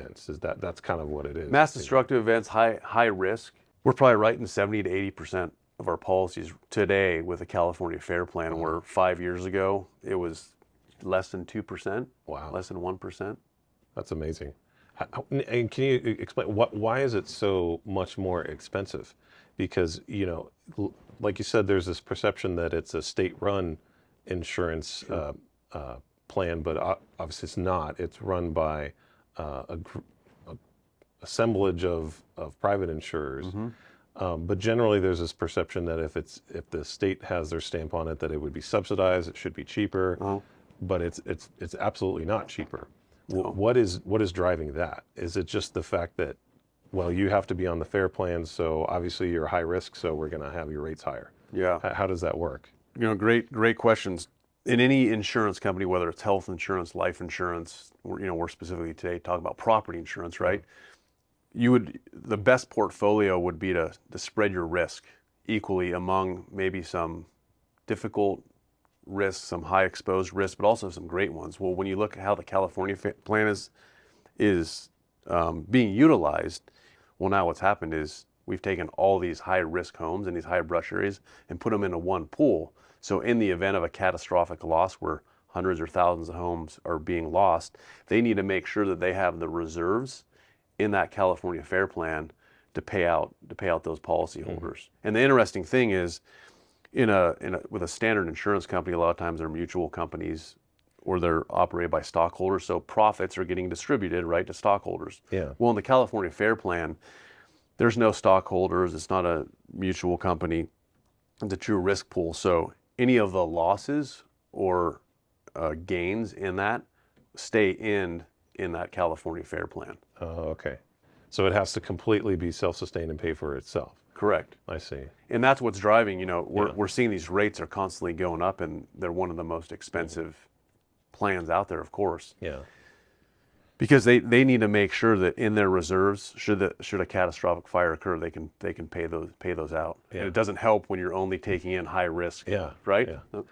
events. That's kind of what it is? Mass destructive events, high risk. We're probably writing 70 to 80% of our policies today with a California Fair Plan, where 5 years ago it was less than 2%. Wow. Less than 1%. That's amazing. And can you explain why is it so much more expensive? Because, like you said, there's this perception that it's a state-run insurance plan, but obviously it's not. It's run by a assemblage of private insurers. But generally, there's this perception that if the state has their stamp on it, that it would be subsidized. It should be cheaper, but it's absolutely not cheaper. What is driving that? Is it just the fact that, well, you have to be on the fair plan, so obviously you're high risk, so we're going to have your rates higher? Yeah. How does that work? Great questions. In any insurance company, whether it's health insurance, life insurance, we're specifically today talking about property insurance, right? The best portfolio would be to spread your risk equally among maybe some difficult risks, some high exposed risks, but also some great ones. Well, when you look at how the California plan is being utilized, well, now what's happened is we've taken all these high risk homes in these high brush areas and put them into one pool. So in the event of a catastrophic loss where hundreds or thousands of homes are being lost, they need to make sure that they have the reserves in that California Fair Plan to pay out those policyholders. And the interesting thing is, with a standard insurance company, a lot of times they're mutual companies or they're operated by stockholders, so profits are getting distributed right to stockholders. Yeah. Well, in the California Fair Plan, there's no stockholders. It's not a mutual company. It's a true risk pool. So any of the losses or gains in that stay in that California Fair Plan. Oh, okay. So it has to completely be self-sustained and pay for itself. Correct. I see. And that's what's driving, we're seeing these rates are constantly going up, and they're one of the most expensive plans out there, of course. Yeah. Because they need to make sure that in their reserves, should a catastrophic fire occur, they can pay those out. Yeah. And it doesn't help when you're only taking in high risk. Yeah. Right? Yeah.